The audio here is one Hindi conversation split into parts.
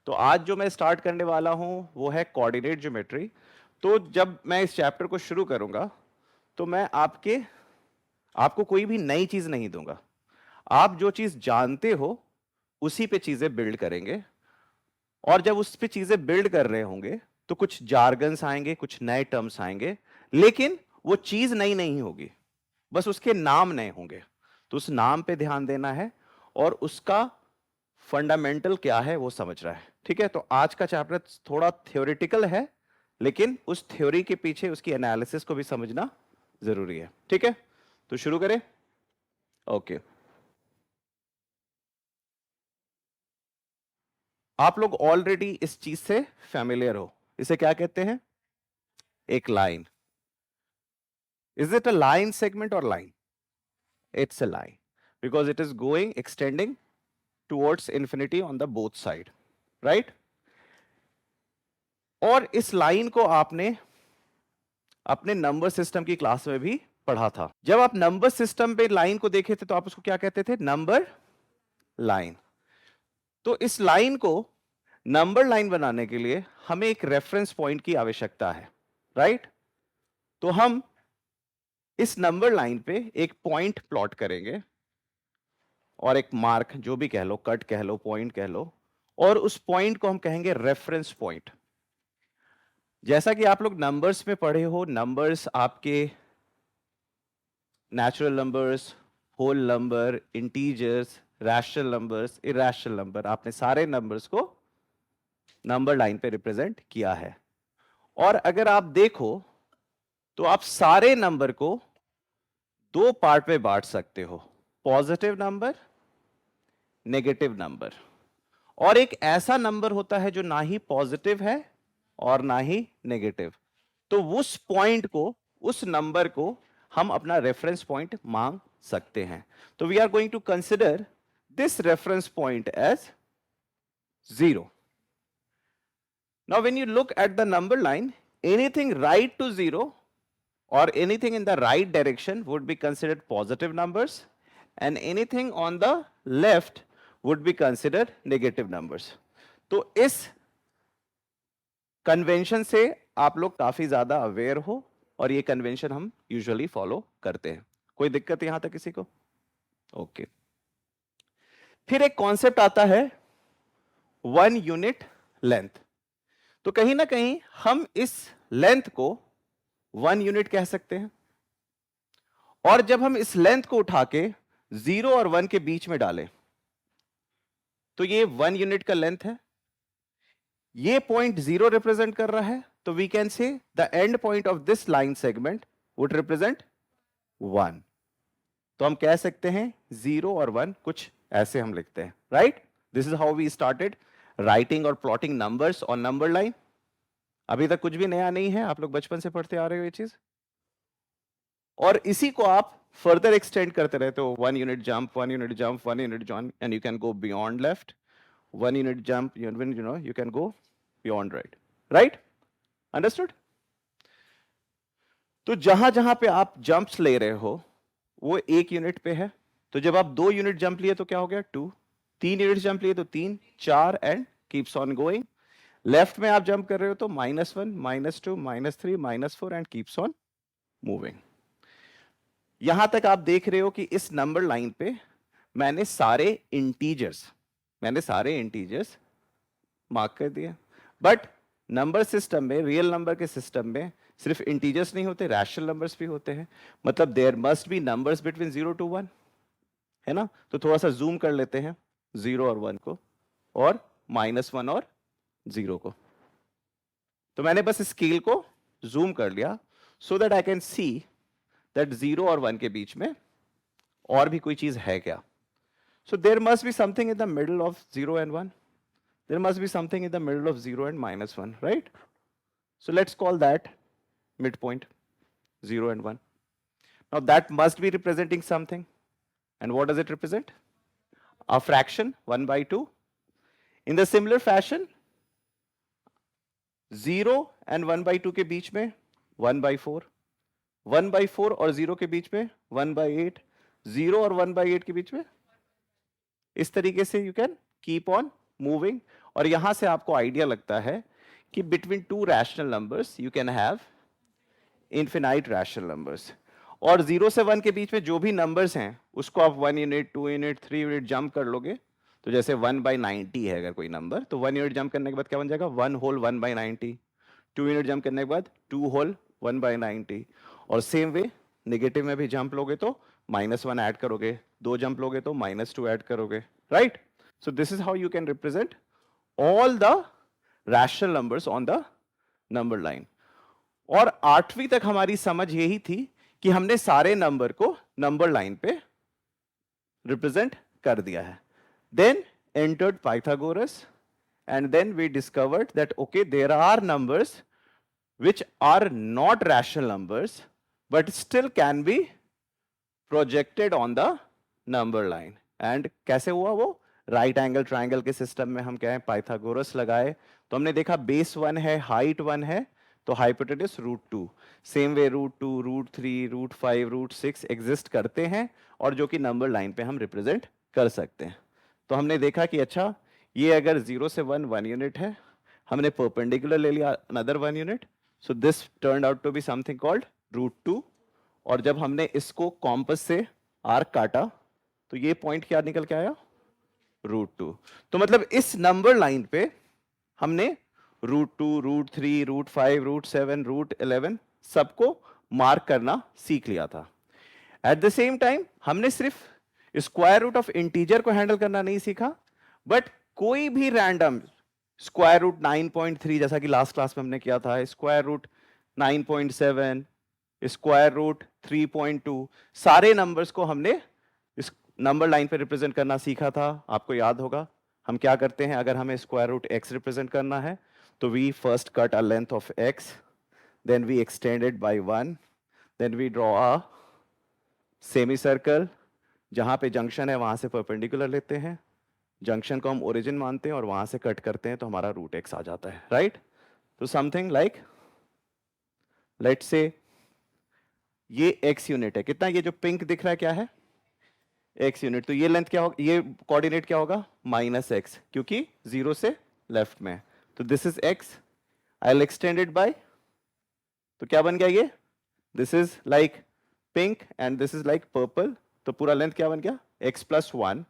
तो आज जो मैं स्टार्ट करने वाला हूं वो है कोऑर्डिनेट ज्योमेट्री। तो जब मैं इस चैप्टर को शुरू करूंगा तो मैं आपको कोई भी नई चीज नहीं दूंगा। आप जो चीज जानते हो उसी पे चीजें बिल्ड करेंगे, और जब उस पे चीजें बिल्ड कर रहे होंगे तो कुछ जार्गन्स आएंगे, कुछ नए टर्म्स आएंगे, लेकिन वो चीज नई नहीं होगी, बस उसके नाम नए होंगे। तो उस नाम पे ध्यान देना है और उसका फंडामेंटल क्या है वो समझ रहा है। ठीक है, तो आज का चैप्टर थोड़ा थ्योरेटिकल है, लेकिन उस थ्योरी के पीछे उसकी एनालिसिस को भी समझना जरूरी है। ठीक है, तो शुरू करें। ओके, आप लोग ऑलरेडी इस चीज से फैमिलियर हो। इसे क्या कहते हैं? एक line. Is it a line segment और line? It's a line because it is going extending towards infinity on the both side, right? और इस लाइन को आपने अपने नंबर सिस्टम की क्लास में भी पढ़ा था। जब आप नंबर सिस्टम पे लाइन को देखे थे तो आप उसको क्या कहते थे? Number line. तो इस लाइन को नंबर लाइन बनाने के लिए हमें एक रेफरेंस पॉइंट की आवश्यकता है, राइट? तो हम इस नंबर लाइन पे एक पॉइंट प्लॉट करेंगे और एक मार्क, जो भी कह लो, कट कह लो, पॉइंट कह लो, और उस पॉइंट को हम कहेंगे रेफरेंस पॉइंट। जैसा कि आप लोग नंबर्स में पढ़े हो, नंबर्स आपके natural numbers, whole number, integers, rational numbers, irrational number, आपने सारे नंबर्स को नंबर लाइन पे रिप्रेजेंट किया है। और अगर आप देखो तो आप सारे नंबर को दो पार्ट में बांट सकते हो, पॉजिटिव नंबर, नेगेटिव नंबर। और एक ऐसा नंबर होता है जो ना ही पॉजिटिव है और ना ही नेगेटिव। तो उस पॉइंट को, उस नंबर को हम अपना रेफरेंस पॉइंट मांग सकते हैं। तो we are going to consider this reference point as 0. Now when you look at the number line, anything right to 0 or anything in the right direction would be considered positive numbers, and anything on the left would be considered negative numbers. तो इस कन्वेंशन से आप लोग काफी ज्यादा अवेयर हो, और ये कन्वेंशन हम यूजुअली फॉलो करते हैं। कोई दिक्कत यहां तक किसी को? ओके। फिर एक कॉन्सेप्ट आता है 1 यूनिट लेंथ। तो कहीं ना कहीं हम इस लेंथ को 1 यूनिट कह सकते हैं, और जब हम इस लेंथ को उठा के 0 और 1 के बीच में डालें तो ये 1 यूनिट का लेंथ है। ये पॉइंट 0 रिप्रेजेंट कर रहा है, तो we can say the end point of this line segment would represent 1। तो हम कह सकते हैं 0 और 1 कुछ ऐसे हम लिखते हैं, right? This is how we started writing और plotting numbers on number line. अभी तक कुछ भी नया नहीं है, आप लोग बचपन से पढ़ते आ रहे हो ये चीज, और इसी को आप फर्दर एक्सटेंड करते रहते हो। 1 unit jump, 1 unit jump, 1 unit jump, and you can go beyond left. 1 unit jump, you can go beyond right. Right? Understood? तो जहां जहां पे आप जंप्स ले रहे हो वो 1 यूनिट पे है। तो जब आप 2 यूनिट जंप लिए तो क्या हो गया? 2। 3 यूनिट जंप लिए तो 3, 4, and keeps on going. Left में आप जंप कर रहे हो तो -1, -2, -3, -4 एंड कीप्स ऑन मूविंग। यहां तक आप देख रहे हो कि इस नंबर लाइन पे मैंने सारे इंटीजर्स मार्क कर दिए। बट नंबर सिस्टम में, रियल नंबर के सिस्टम में सिर्फ इंटीजर्स नहीं होते, रैशनल नंबर्स भी होते हैं। मतलब there must be numbers between 0 to 1, है ना? तो थोड़ा सा जूम कर लेते हैं 0 और 1 को, और -1 और 0 को। तो मैंने बस स्केल को जूम कर लिया so that I can see that 0 और 1 के बीच में और भी कोई चीज है क्या? So there must be something in the middle of 0 and 1. There must be something in the middle of 0 and -1, right? So let's call that midpoint, 0 and 1. Now that must be representing something. And what does it represent? A fraction, 1 by 2. In the similar fashion, 0 and 1 by 2 के बीच में 1 by 4. 1 by 4 और 0 के बीच में 1 by 8. 0 और 1 by 8 के बीच में इस तरीके से you can keep on moving. और यहां से आपको आइडिया लगता है कि between two rational numbers you can have infinite rational numbers. और 0 से 1 के बीच में जो भी नंबर्स हैं उसको आप 1 यूनिट, 2 यूनिट, 3 यूनिट जंप कर लोगे। तो जैसे 1/90 है अगर कोई नंबर, तो 1 यूनिट जंप करने के बाद क्या बन जाएगा, 1 होल 1/90। 2 यूनिट जंप करने के बाद 2 होल 1/90। और सेम वे नेगेटिव में भी जंप लोगे तो -1 ऐड करोगे, 2 जंप लोगे तो -2 ऐड करोगे, right. So this is how you can represent all the rational numbers on the number line. और 8वीं तक हमारी समझ यही थी कि हमने सारे नंबर को नंबर लाइन पे रिप्रेजेंट कर दिया है। Then entered Pythagoras and then we discovered that okay, there are numbers which are not rational numbers but still can be projected on the number line। and कैसे हुआ वो, राइट एंगल ट्राइंगल के सिस्टम में हम क्या है, पाइथागोरस लगाए तो हमने देखा बेस 1 है, हाइट 1 है, तो हाइपोटेनस √2। सेम वे √2, √3, √5, √6 एग्जिस्ट करते हैं और जो कि नंबर लाइन पे हम रिप्रेजेंट कर सकते हैं। तो हमने देखा कि अच्छा ये अगर 0 से 1 1 यूनिट है, हमने परपेंडिकुलर ले लिया another 1 unit, so this turn out to be something called √2। और जब हमने इसको कॉम्पस से आर्क काटा तो ये पॉइंट क्या निकल के आया, √2। तो मतलब इस नंबर लाइन पे हमने √2, √3, √5, √7, √11 सबको मार्क करना सीख लिया था। एट द सेम टाइम हमने सिर्फ स्क्वायर रूट ऑफ इंटीजर को हैंडल करना नहीं सीखा, बट कोई भी रैंडम स्क्वायर रूट 9.3 जैसा कि लास्ट क्लास में हमने किया था, स्क्वायर रूट 9.7, स्क्वायर रूट 3.2, सारे नंबर्स को हमने इस नंबर लाइन पे रिप्रेजेंट करना सीखा था। आपको याद होगा हम क्या करते हैं, अगर हमें स्क्वायर रूट x रिप्रेजेंट करना है तो we first cut a length of x, then we extend it by 1, then we draw a semi circle, जहां पे जंक्शन है वहां से परपेंडिकुलर लेते हैं, जंक्शन को हम ओरिजिन मानते हैं और वहां से कट करते हैं तो हमारा √x आ जाता है, राइट। तो समथिंग लाइक लेट्स से ये x यूनिट है, कितना, ये जो पिंक दिख रहा है क्या है, x यूनिट। तो ये लेंथ क्या होगा, ये कोऑर्डिनेट क्या होगा, -x, क्योंकि 0 से लेफ्ट में। तो this is x, I will extend it bye, तो क्या बन गया ये, this is like pink and this is like purple, तो पूरा लेंथ क्या बन गया, x+1।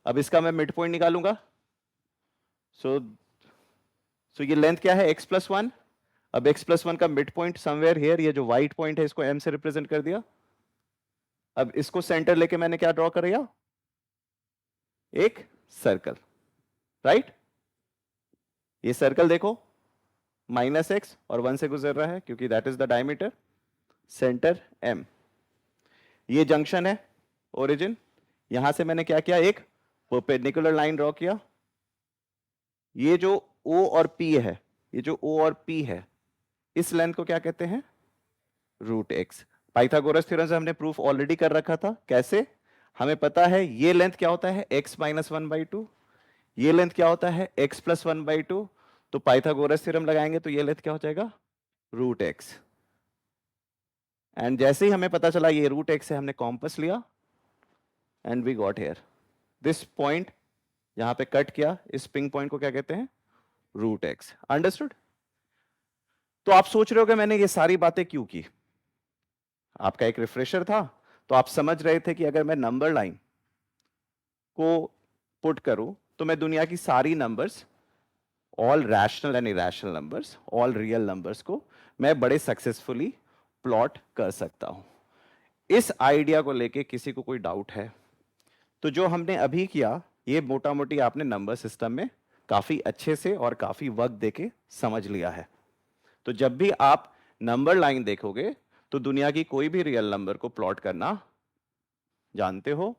अब इसका मैं मिड पॉइंट निकालूंगा, सो ये लेंथ क्या है, x+1। अब x+1 का मिड पॉइंट समवेयर हियर, ये जो व्हाइट पॉइंट है इसको m से रिप्रेजेंट कर दिया। अब इसको सेंटर लेके मैंने क्या ड्रॉ कर दिया, एक सर्कल, राइट। ये सर्कल देखो -x और 1 से गुजर रहा है क्योंकि that is the diameter, centre m। ये जंक्शन है ओरिजिन, यहां से मैंने क्या किया, एक परपेंडिकुलर लाइन ड्रॉ किया। ये जो O और P है, ये जो O और P है, इस लेंथ को क्या कहते हैं, √x। पाइथागोरस थ्योरम से हमने प्रूफ ऑलरेडी कर रखा था, कैसे, हमें पता है ये लेंथ क्या होता है, x - 1/2, ये लेंथ क्या होता है, x + 1/2। तो पाइथागोरस थ्योरम लगाएंगे तो ये लेंथ क्या हो जाएगा, √x। एंड जैसे ही हमें पता चला ये √x से, हमने कॉम्पस लिया and we got here this point, यहां पे कट किया, इस पिंक पॉइंट को क्या कहते हैं, √x। अंडरस्टूड। तो आप सोच रहे हो कि मैंने ये सारी बातें क्यों की, आपका एक रिफ्रेशर था, तो आप समझ रहे थे कि अगर मैं नंबर लाइन को पुट करूं तो मैं दुनिया की सारी numbers, all rational and irrational numbers, all real numbers को मैं बड़े सक्सेसफुली प्लॉट कर सकता हूं। इस आइडिया को लेके किसी को कोई डाउट है, तो जो हमने अभी किया ये मोटा मोटी आपने नंबर सिस्टम में काफी अच्छे से और काफी वक्त देके समझ लिया है। तो जब भी आप नंबर लाइन देखोगे तो दुनिया की कोई भी रियल नंबर को प्लॉट करना जानते हो,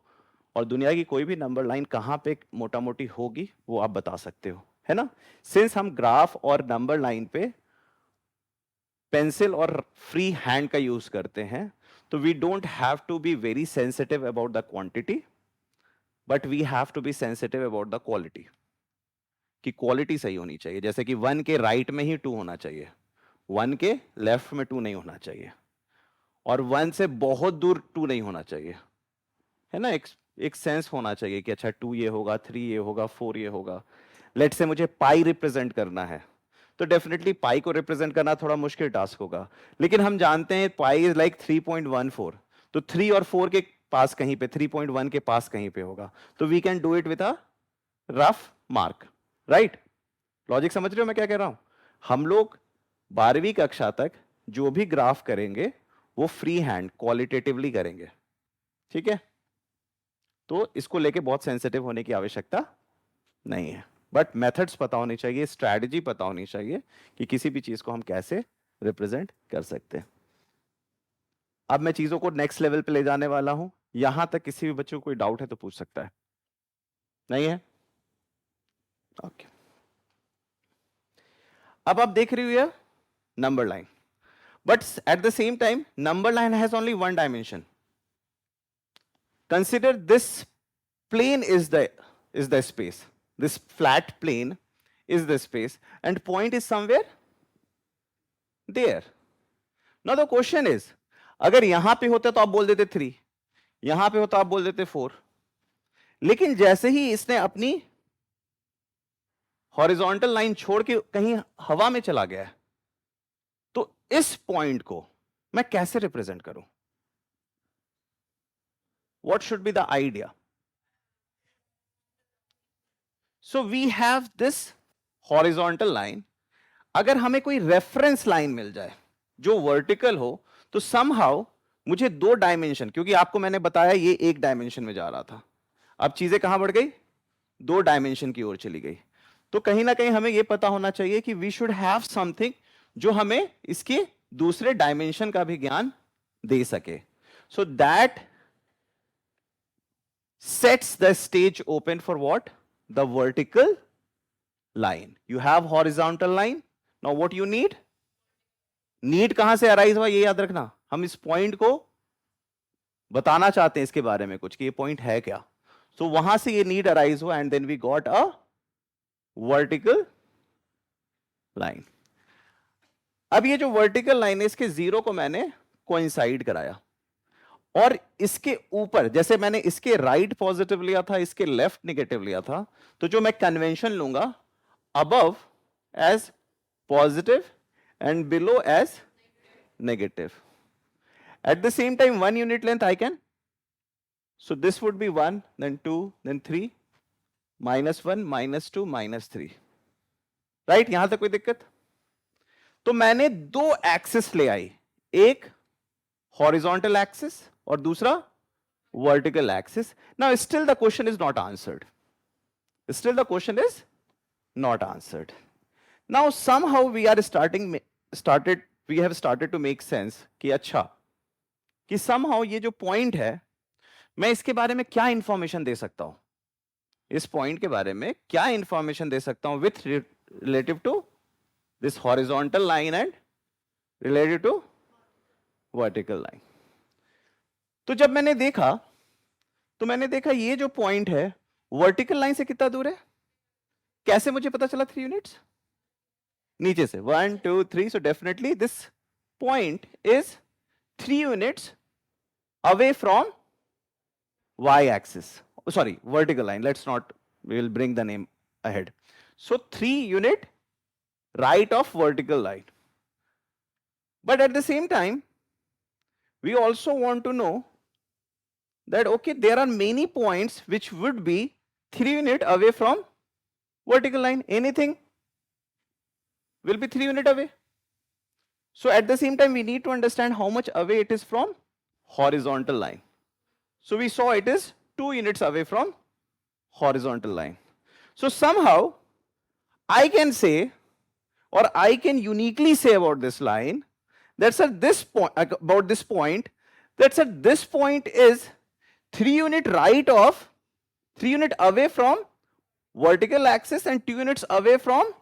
और दुनिया की कोई भी नंबर लाइन कहां पे मोटा मोटी होगी वो आप बता सकते हो, है ना। सिंस हम ग्राफ और नंबर लाइन पे पेंसिल और फ्री हैंड का यूज करते हैं, तो we don't have to be very sensitive about the quantity, but we have to be sensitive about the quality, कि क्वालिटी सही होनी चाहिए। जैसे कि 1 के राइट में ही 2 होना चाहिए, 1 के लेफ्ट में 2 नहीं होना चाहिए, और 1 से बहुत दूर 2 नहीं होना चाहिए, है ना। एक सेंस होना चाहिए कि अच्छा 2 ये होगा, 3 ये होगा, 4 ये होगा। लेट से मुझे पाई रिप्रेजेंट करना है, तो डेफिनेटली पाई को रिप्रेजेंट करना थोड़ा मुश्किल टास्क होगा, लेकिन हम जानते हैं पाई इज लाइक 3.14, तो 3 और 4 के पास कहीं पे, 3.1 के पास कहीं पे होगा, तो we can do it with a rough mark, right? Logic समझ रहे हो मैं क्या कह रहा हूं? हम लोग 12वीं कक्षा तक जो भी ग्राफ करेंगे वो फ्री हैंड क्वालिटेटिवली करेंगे, ठीक है? तो इसको लेके बहुत सेंसिटिव होने की आवश्यकता नहीं है, बट मेथड्स पता होनी चाहिए, स्ट्रैटेजी पता होनी चाहिए कि किसी भी चीज को हम कैसे रिप्रेजेंट कर सकते हैं। अब मैं चीजों को नेक्स्ट लेवल पे ले जाने वाला हूं, यहां तक किसी भी बच्चे को कोई डाउट है तो पूछ सकता है, नहीं है? ओके, अब आप देख रही हो number line, but at the same time number line has only one dimension. Consider this plane is the space, this flat plane is the space, and point is somewhere there. Now the question is, अगर यहां पे होता तो आप बोल देते 3, यहां पे होता आप बोल देते 4, लेकिन जैसे ही इसने अपनी हॉरिजॉन्टल लाइन छोड़ के कहीं हवा में चला गया, तो इस पॉइंट को मैं कैसे रिप्रेजेंट करूं? What should be the idea? So we have this horizontal line. अगर हमें कोई रेफरेंस लाइन मिल जाए जो वर्टिकल हो, तो समहाउ मुझे 2 डायमेंशन, क्योंकि आपको मैंने बताया ये 1 डायमेंशन में जा रहा था, अब चीजें कहां बढ़ गई? 2 डायमेंशन की ओर चली गई। तो कहीं ना कहीं हमें यह पता होना चाहिए कि वी शुड हैव समथिंग जो हमें इसके दूसरे डायमेंशन का भी ज्ञान दे सके। So that sets the stage open for what? The vertical line. You have horizontal line. Now what you need? Need कहां से arise हुआ ये याद रखना, हम इस पॉइंट को बताना चाहते हैं इसके बारे में कुछ कि ये पॉइंट है क्या, so वहां से ये नीड अराइज हुआ and then we got a vertical line. अब ये जो वर्टिकल लाइन है इसके जीरो को मैंने कोइंसाइड कराया, और इसके ऊपर जैसे मैंने इसके राइट पॉजिटिव लिया था, इसके लेफ्ट नेगेटिव लिया था, तो जो मैं कन्वेंशन लूंगा above as positive and below as negative. At the same time 1 unit length I can, so this would be 1 then 2 then 3 -1 -2 -3, right? यहां तक कोई दिक्कत? तो मैंने 2 एक्सिस ले आई, एक हॉरिजॉन्टल एक्सिस और दूसरा vertical axis. Now still the question is not answered, still the question is not answered. Now somehow we are we have started to make sense कि अच्छा कि समहाउ ये जो पॉइंट है मैं इसके बारे में क्या इंफॉर्मेशन दे सकता हूं, इस पॉइंट के बारे में क्या इंफॉर्मेशन दे सकता हूं with relative to this horizontal line and related to vertical line. तो जब मैंने देखा तो मैंने देखा ये जो पॉइंट है वर्टिकल लाइन से कितना दूर है, कैसे मुझे पता चला? 3 यूनिट्स नीचे से 1 2 3, so definitely this point is 3 units away from y axis, sorry, vertical line, let's not, we will bring the name ahead. So 3 unit right of vertical line, but at the same time we also want to know that okay, there are many points which would be 3 unit away from vertical line, anything will be 3 unit away. So at the same time we need to understand how much away it is from horizontal line. So we saw it is 2 units away from horizontal line. So somehow I can say, or I can uniquely say about this line, that's at this point, about this point, that's at this point is 3 unit right of, 3 unit away from vertical axis and 2 units away from,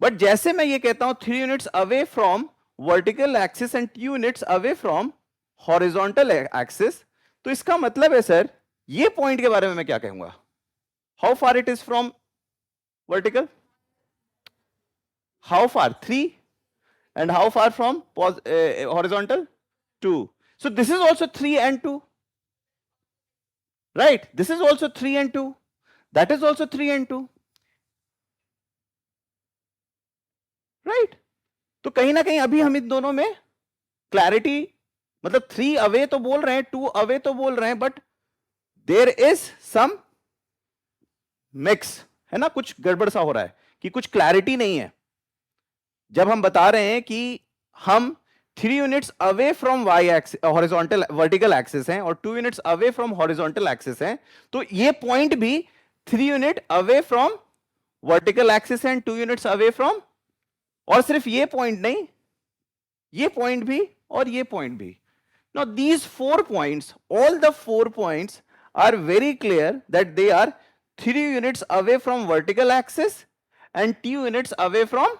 but जैसे मैं ये कहता हूं 3 units away from vertical axis and 2 units away from horizontal axis, तो इसका मतलब है सर ये पॉइंट के बारे में मैं क्या कहूंगा? How far it is from vertical, how far 3 and how far from horizontal 2, so this is also 3 and 2, right? This is also 3 and 2, that is also 3 and 2, right? तो कहीं ना कहीं अभी हम इन दोनों में क्लैरिटी, मतलब 3 अवे तो बोल रहे हैं, 2 अवे तो बोल रहे हैं, but there is some mix, है ना, कुछ गड़बड़ सा हो रहा है कि कुछ क्लैरिटी नहीं है। जब हम बता रहे हैं कि हम 3 units away from Y axis, horizontal vertical axis हैं, और 2 units away from horizontal axis हैं, तो ये पॉइंट भी 3 unit away from vertical axis and 2 units away from, और सिर्फ ये पॉइंट नहीं, ये पॉइंट भी और ये पॉइंट भी. Now these 4 points, all the 4 points are very clear that they are 3 units away from vertical axis and 2 units away from.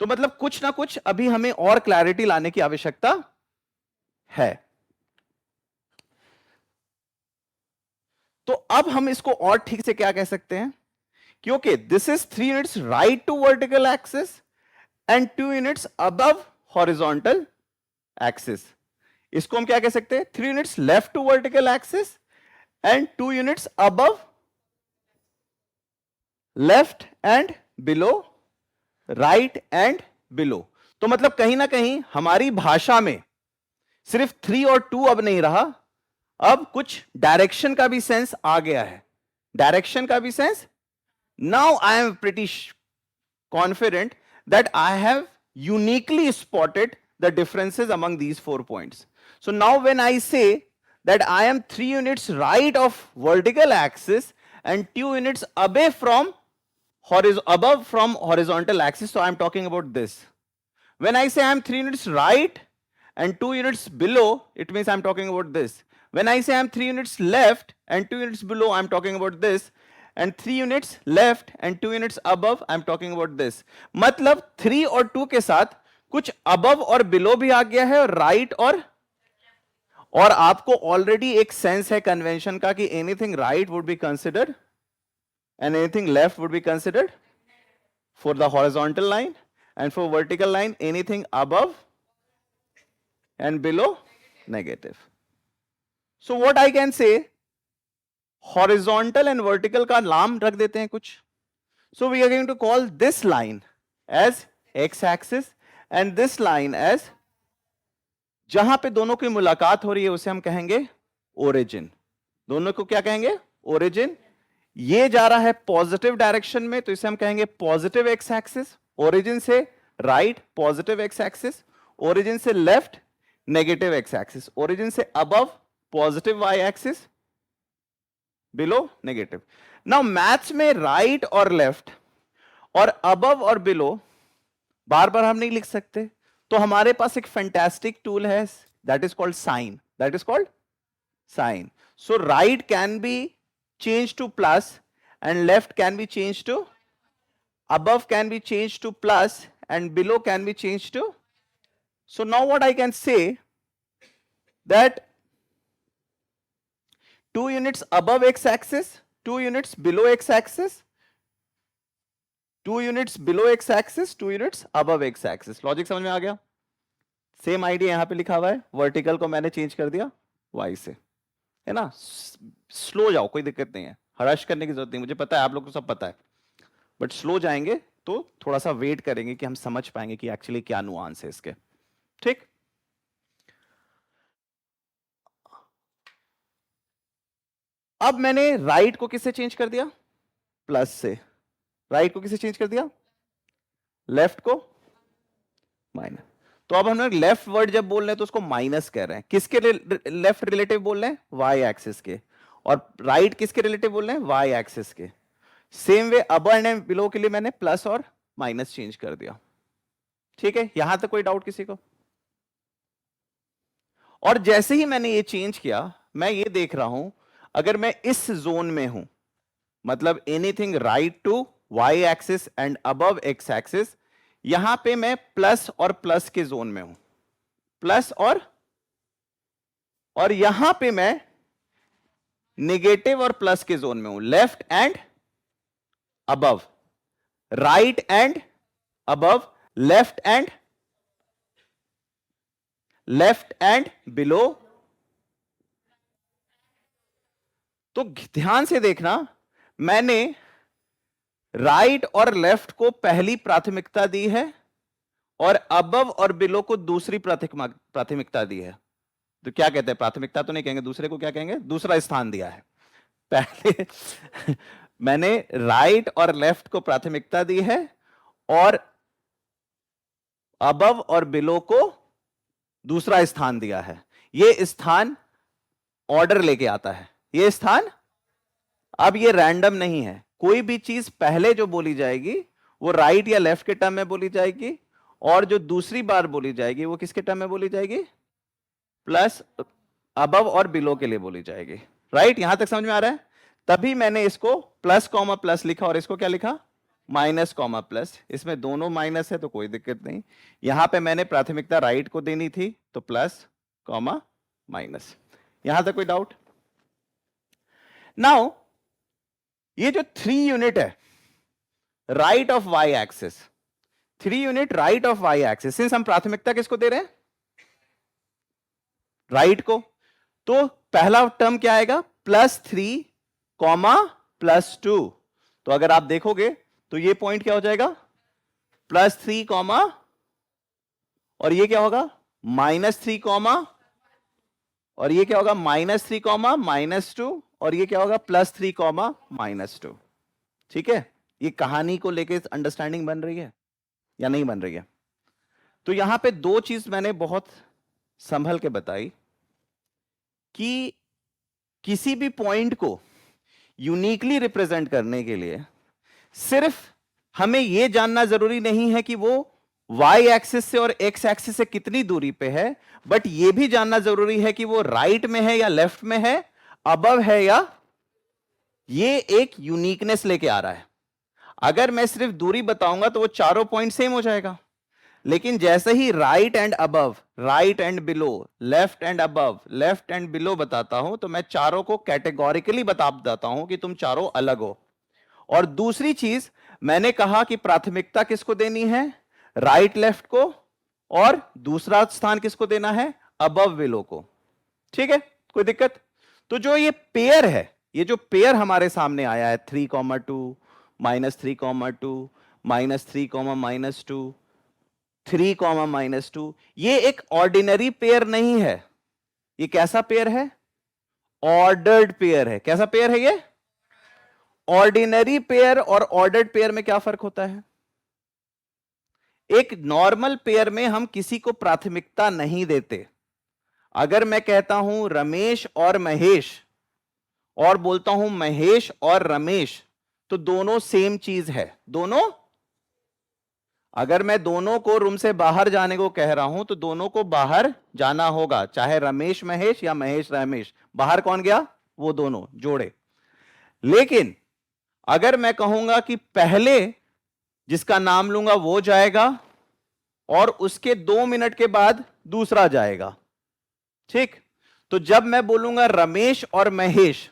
तो मतलब कुछ ना कुछ अभी हमें और क्लैरिटी लाने की आवश्यकता है. तो अब हम इसको और ठीक से क्या कह सकते हैं, क्योंकि this is 3 units right to vertical axis and 2 units above horizontal axis. इसको हम क्या कह सकते हैं, 3 units left to vertical axis and 2 units above, left and below, right and below. तो मतलब कहीं ना कहीं हमारी भाषा में सिर्फ 3 और 2 अब नहीं रहा, अब कुछ डायरेक्शन का भी सेंस आ गया है. डायरेक्शन का भी sense. Now I am pretty confident that I have uniquely spotted the differences among these 4 points. So now when I say that I am 3 units right of vertical axis and 2 units away from above from horizontal axis, so I am talking about this. When I say I am 3 units right and 2 units below, it means I am talking about this. When I say I am 3 units left and 2 units below, I am talking about this. And 3 units left and 2 units above, I am talking about this. मतलब 3 और 2 के साथ कुछ अबव और बिलो भी आ गया है, और राइट और आपको ऑलरेडी एक सेंस है कन्वेंशन का कि anything right would be considered and anything left would be considered for the horizontal line, and for vertical line anything above and below negative. So what I can say, horizontal and vertical का नाम रख देते हैं कुछ. So we are going to call this line as X axis and this line as, जहां पे दोनों की मुलाकात हो रही है उसे हम कहेंगे ओरिजिन. दोनों को क्या कहेंगे, ओरिजिन. ये जा रहा है पॉजिटिव डायरेक्शन में, तो इसे हम कहेंगे पॉजिटिव एक्स एक्सिस. ओरिजिन से right positive x axis, origin से left negative x axis, origin से above positive y axis, below negative. Now maths में राइट और लेफ्ट और अबव और बिलो बार बार हम नहीं लिख सकते, तो हमारे पास एक फैंटास्टिक टूल है, that is called sign. That is called sign. So right can be change to plus and left can be change to, above can be changed to plus and below can be changed to. So now what I can say that 2 units above x axis, 2 units below x axis, 2 units below x axis, 2 units above x axis. Logic समझ में आ गया. सेम आइडिया यहां पे लिखा हुआ है, वर्टिकल को मैंने चेंज कर दिया y से, है ना. स्लो जाओ, कोई दिक्कत नहीं है, हर्ष करने की जरूरत नहीं, मुझे पता है आप लोग को सब पता है, बट स्लो जाएंगे तो थोड़ा सा वेट करेंगे कि हम समझ पाएंगे कि एक्चुअली क्या नुआंस है इसके. ठीक. अब मैंने राइट को किससे चेंज कर दिया, प्लस से. राइट को किससे चेंज कर दिया, लेफ्ट को माइनस. तो अब हम लेफ्ट वर्ड जब बोल रहे हैं तो उसको माइनस कह रहे हैं. किसके लेफ्ट रिलेटिव बोल रहे हैं, वाई एक्सिस के, और राइट किसके रिलेटिव बोल रहे हैं, वाई एक्सिस के. Same way above and below के लिए मैंने प्लस और माइनस चेंज कर दिया. ठीक है, यहां तक कोई डाउट किसी को. और जैसे ही मैंने ये चेंज किया, मैं ये देख रहा हूं, अगर मैं इस जोन में हूं, मतलब anything right to Y axis and above X axis, यहां पे मैं प्लस और प्लस के जोन में हूं, प्लस और यहां पे मैं नेगेटिव और प्लस के जोन में हूं, left and above, right and above, left and below. तो ध्यान से देखना, मैंने राइट और लेफ्ट को पहली प्राथमिकता दी है और अबव और बिलो को दूसरी प्राथमिकता दी है। तो क्या कहते हैं, प्राथमिकता तो नहीं कहेंगे, दूसरे को क्या कहेंगे, दूसरा स्थान दिया है। पहले मैंने राइट और लेफ्ट को प्राथमिकता दी है और अबव और बिलो को दूसरा स्थान दिया है। यह स्थान ऑर्डर लेके आता है, यह स्थान। अब ये रैंडम नहीं है, कोई भी चीज पहले जो बोली जाएगी वो राइट या लेफ्ट के टर्म में बोली जाएगी, और जो दूसरी बार बोली जाएगी वो किसके टर्म में बोली जाएगी, प्लस अबव और बिलो के लिए बोली जाएगी। राइट, यहां तक समझ में आ रहा है? तभी मैंने इसको प्लस कॉमा प्लस लिखा और इसको क्या लिखा, माइनस कॉमा प्लस। इसमें दोनों माइनस है तो कोई दिक्कत नहीं। यहां पे मैंने प्राथमिकता राइट को देनी थी तो प्लस कॉमा माइनस। यहां तक कोई डाउट? नाउ ये जो 3 यूनिट है right of Y axis, 3 unit right of Y axis, since हम प्राथमिकता किसको दे रहे हैं, राइट को, तो पहला टर्म क्या आएगा, +3 कॉमा +2। तो अगर आप देखोगे तो ये पॉइंट क्या हो जाएगा, +3 कॉमा, और ये क्या होगा -3 कॉमा, और ये क्या होगा -3 कॉमा -2, और ये क्या होगा +3 कॉमा -2। ठीक है, ये कहानी को लेके अंडरस्टैंडिंग बन रही है या नहीं बन रही है? तो यहां पे दो चीज मैंने बहुत संभल के बताई कि किसी भी पॉइंट को यूनिकली रिप्रेजेंट करने के लिए सिर्फ हमें यह जानना जरूरी नहीं है कि वो y एक्सिस से और x एक्सिस से कितनी दूरी पे है, बट यह भी जानना जरूरी है कि वो राइट में है या लेफ्ट में है, अबव है या, ये एक यूनिकनेस लेके आ रहा है। अगर मैं सिर्फ दूरी बताऊंगा तो वो चारों पॉइंट सेम हो जाएगा, लेकिन जैसे ही right and above, right and below, left and above, left and below बताता हूं तो मैं चारों को कैटेगोरिकली बता देता हूं कि तुम चारों अलग हो। और दूसरी चीज मैंने कहा कि प्राथमिकता किसको देनी है, राइट लेफ्ट को, और दूसरा स्थान किसको देना है, अबव बिलो को। ठीक है, कोई दिक्कत? तो जो ये पेयर है, ये जो पेयर हमारे सामने आया है 3,2 -3,2 -3, -2 3, -2, ये एक ऑर्डिनरी पेयर नहीं है। ये कैसा पेयर है, ऑर्डर्ड पेयर है। कैसा पेयर है ये, ऑर्डिनरी पेयर और ऑर्डर्ड पेयर में क्या फर्क होता है? एक नॉर्मल पेयर में हम किसी को प्राथमिकता नहीं देते। अगर मैं कहता हूं रमेश और महेश और बोलता हूं महेश और रमेश, तो दोनों सेम चीज है, दोनों। अगर मैं दोनों को रूम से बाहर जाने को कह रहा हूं तो दोनों को बाहर जाना होगा, चाहे रमेश महेश या महेश रमेश, बाहर कौन गया, वो दोनों जोड़े। लेकिन अगर मैं कहूंगा कि पहले जिसका नाम लूंगा वो जाएगा और उसके 2 मिनट के बाद दूसरा जाएगा, ठीक, तो जब मैं बोलूंगा रमेश और महेश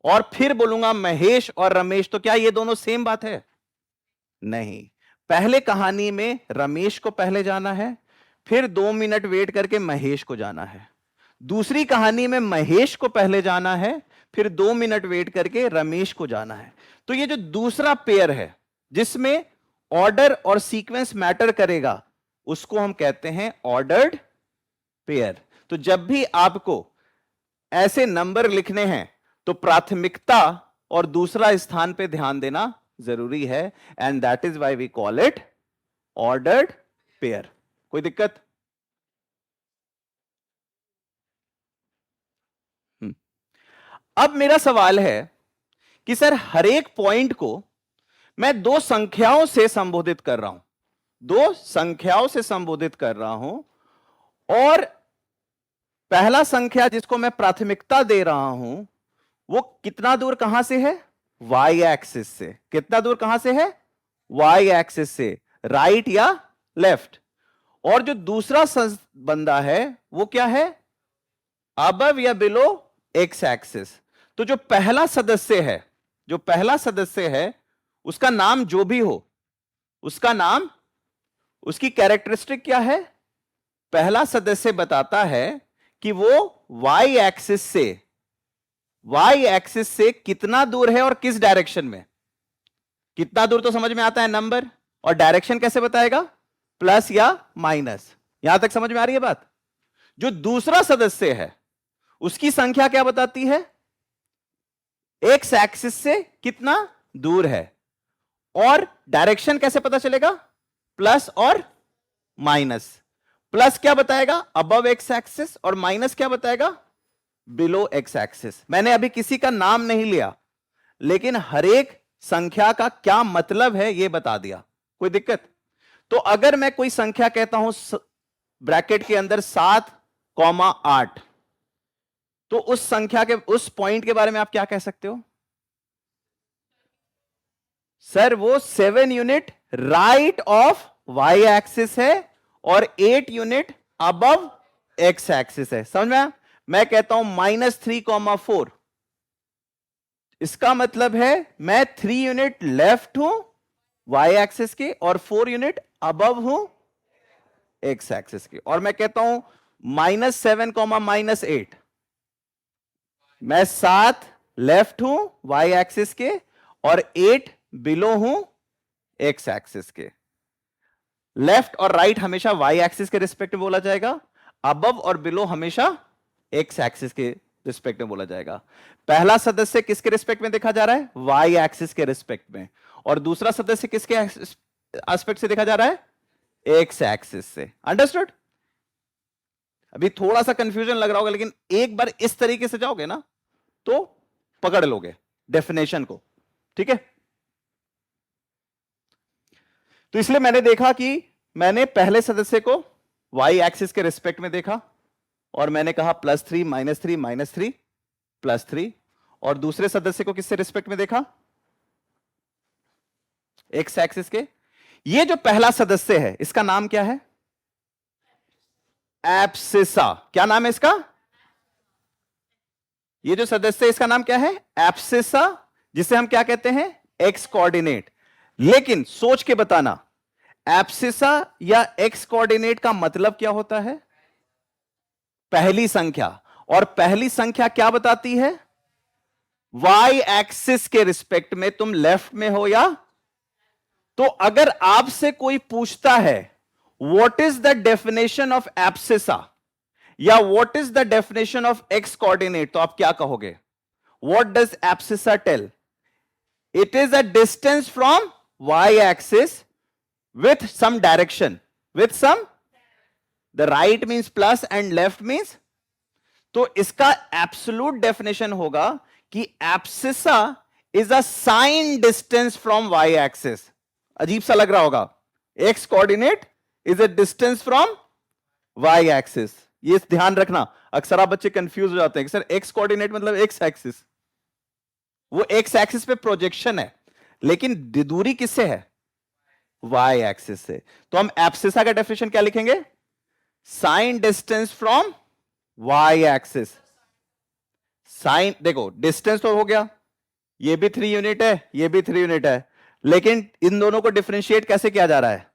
और फिर बोलूंगा महेश और रमेश, तो क्या ये दोनों सेम बात है? नहीं। पहले कहानी में रमेश को पहले जाना है, फिर 2 मिनट वेट करके महेश को जाना है। दूसरी कहानी में महेश को पहले जाना है, फिर 2 मिनट वेट करके रमेश को जाना है। तो ये जो दूसरा पेयर है जिसमें ऑर्डर और सीक्वेंस मैटर करेगा, उसको हम कहते हैं ऑर्डर्ड पेयर। तो जब भी आपको ऐसे नंबर लिखने हैं तो प्राथमिकता और दूसरा स्थान पे ध्यान देना जरूरी है, and that is why we call it ordered pair. कोई दिक्कत? अब मेरा सवाल है कि सर हर एक पॉइंट को मैं 2 संख्याओं से संबोधित कर रहा हूं, 2 संख्याओं से संबोधित कर रहा हूं, और पहला संख्या जिसको मैं प्राथमिकता दे रहा हूं वो कितना दूर कहां से है, y एक्सिस से। कितना दूर कहां से है, y एक्सिस से, राइट या लेफ्ट। और जो दूसरा बंदा है वो क्या है, अबव या बिलो x एक्सिस। तो जो पहला सदस्य है, जो पहला सदस्य है उसका नाम जो भी हो, उसका नाम, उसकी कैरेक्टरिस्टिक क्या है, पहला सदस्य बताता है कि वो y एक्सिस से कितना दूर है और किस डायरेक्शन में। कितना दूर तो समझ में आता है नंबर, और डायरेक्शन कैसे बताएगा, प्लस या माइनस। यहां तक समझ में आ रही है बात। जो दूसरा सदस्य है उसकी संख्या क्या बताती है, एक्स एक्सिस से कितना दूर है, और डायरेक्शन कैसे पता चलेगा, प्लस और माइनस। प्लस क्या बताएगा, अबव एक्स एक्सिस, और माइनस क्या बताएगा, बिलो एक्स एक्सिस। मैंने अभी किसी का नाम नहीं लिया, लेकिन हर एक संख्या का क्या मतलब है यह बता दिया। कोई दिक्कत? तो अगर मैं कोई संख्या कहता हूं ब्रैकेट के अंदर 7,8, तो उस संख्या के उस पॉइंट के बारे में आप क्या कह सकते हो, सर वो 7 unit right of Y axis है और 8 यूनिट अबव एक्स एक्सिस है। समझ में आया? मैं कहता हूं -3,4, इसका मतलब है मैं 3 यूनिट लेफ्ट हूं वाई एक्सिस के और 4 यूनिट अबव हूं एक्स एक्सिस के। और मैं कहता हूं -7, -8, मैं 7 लेफ्ट हूं वाई एक्सिस के और 8 बिलो हूं एक्स एक्सिस के। लेफ्ट और राइट हमेशा वाई एक्सिस के रिस्पेक्ट में बोला जाएगा, अबव और बिलो हमेशा एक्स एक्सिस के रिस्पेक्ट में बोला जाएगा। पहला सदस्य किसके रिस्पेक्ट में देखा जा रहा है, वाई एक्सिस के रिस्पेक्ट में, और दूसरा सदस्य किसके एस्पेक्ट से देखा जा रहा है, एक्स एक्सिस से। अंडरस्टूड? अभी थोड़ा सा कंफ्यूजन लग रहा होगा, लेकिन एक बार इस तरीके से जाओगे ना तो पकड़ लोगे डेफिनेशन को। ठीक है? तो इसलिए मैंने देखा कि मैंने पहले सदस्य को वाई एक्सिस के रिस्पेक्ट में देखा और मैंने कहा +3 -3 -3 +3, और दूसरे सदस्य को किससे रिस्पेक्ट में देखा, एक्स एक्सिस के। ये जो पहला सदस्य है इसका नाम क्या है, एब्सिसा। क्या नाम है इसका, ये जो सदस्य है इसका नाम क्या है, एब्सिसा, जिसे हम क्या कहते हैं, एक्स कोऑर्डिनेट। लेकिन सोच के बताना, एब्सिसा या एक्स कोऑर्डिनेट का मतलब क्या होता है, पहली संख्या। और पहली संख्या क्या बताती है, वाई एक्सिस के रिस्पेक्ट में तुम लेफ्ट में हो या। तो अगर आपसे कोई पूछता है what is the definition of abscissa या what is the definition of x coordinate, तो आप क्या कहोगे, what does abscissa tell, it is a distance from Y axis with some direction, with some, the right means plus and left means, तो इसका एब्सोल्यूट डेफिनेशन होगा कि abscissa is a sign distance from Y axis. अजीब सा लग रहा होगा, X coordinate is a distance from Y axis. ये ध्यान रखना, अक्सर आप बच्चे कंफ्यूज हो जाते हैं कि सर एक्स कोऑर्डिनेट मतलब एक्स एक्सिस, वो एक्स एक्सिस पे प्रोजेक्शन है, लेकिन दूरी किससे है, वाई एक्सिस से। तो हम एब्सिसा का डेफिनेशन क्या लिखेंगे, sign distance from Y axis. Sign, देखो डिस्टेंस तो हो गया, ये भी 3 यूनिट है, ये भी 3 यूनिट है, लेकिन इन दोनों को डिफरेंशिएट कैसे किया जा रहा है,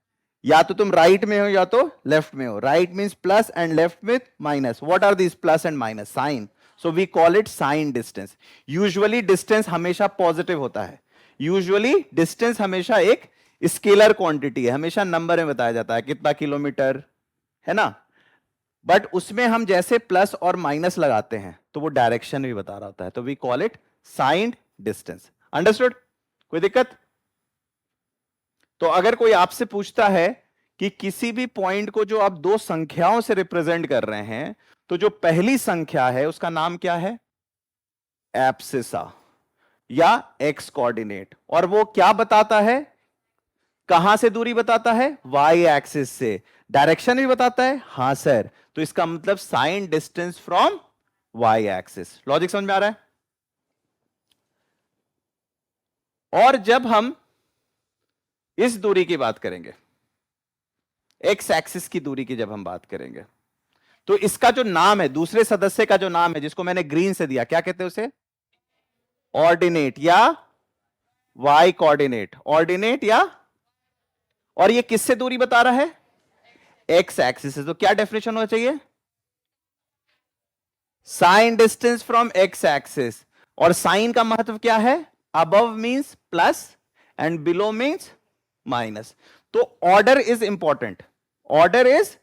या तो तुम राइट में हो या तो लेफ्ट में हो। Right means plus and left में minus. What are these plus and minus, sign. So we call it sign distance. Usually distance हमेशा पॉजिटिव होता है, यूजुअली डिस्टेंस हमेशा एक स्केलर क्वांटिटी है, हमेशा नंबर में बताया जाता है कितना किलोमीटर, है ना। बट उसमें हम जैसे प्लस और माइनस लगाते हैं तो वो डायरेक्शन भी बता रहा होता है, तो we call it sign distance. Understood? कोई दिक्कत? तो अगर कोई आपसे पूछता है कि किसी भी पॉइंट को जो आप दो संख्याओं से रिप्रेजेंट कर रहे हैं, तो जो पहली संख्या है उसका नाम क्या है, एब्सिसा या एक्स कोऑर्डिनेट, और वो क्या बताता है, कहां से दूरी बताता है, वाई एक्सिस से। डायरेक्शन भी बताता है, हां सर, तो इसका मतलब sign distance from Y axis. Logic समझ में आ रहा है? और जब हम इस दूरी की बात करेंगे, एक्स एक्सिस की दूरी की जब हम बात करेंगे, तो इसका जो नाम है, दूसरे सदस्य का जो नाम है जिसको मैंने ग्रीन से दिया, क्या कहते हैं उसे, ऑर्डिनेट या वाई कोऑर्डिनेट, ऑर्डिनेट या, और ये किससे दूरी बता रहा है, एक्स एक्सिस से। तो क्या डेफिनेशन होना चाहिए, sign distance from x axis. और साइन का महत्व क्या है, above means plus and below means minus. तो order is important, order is,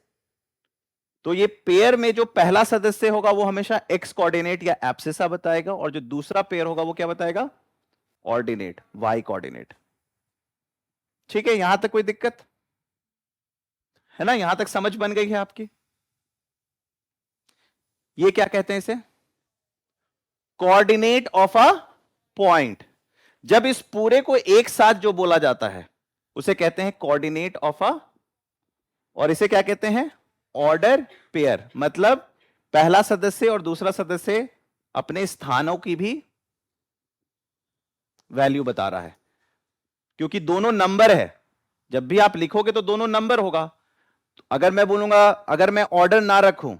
तो ये पेयर में जो पहला सदस्य होगा वो हमेशा एक्स कोऑर्डिनेट या एब्सिसा बताएगा, और जो दूसरा पेयर होगा वो क्या बताएगा, ऑर्डिनेट, वाई कोऑर्डिनेट। ठीक है, यहां तक कोई दिक्कत है ना, यहां तक समझ बन गई है आपकी। ये क्या कहते हैं इसे, कोऑर्डिनेट ऑफ अ पॉइंट। जब इस पूरे को एक साथ जो बोला जाता है उसे कहते हैं कोऑर्डिनेट ऑफ अ, और इसे क्या कहते हैं, ऑर्डर पेयर। मतलब पहला सदस्य और दूसरा सदस्य अपने स्थानों की भी वैल्यू बता रहा है, क्योंकि दोनों नंबर है, जब भी आप लिखोगे तो दोनों नंबर होगा। अगर मैं बोलूंगा, अगर मैं ऑर्डर ना रखूं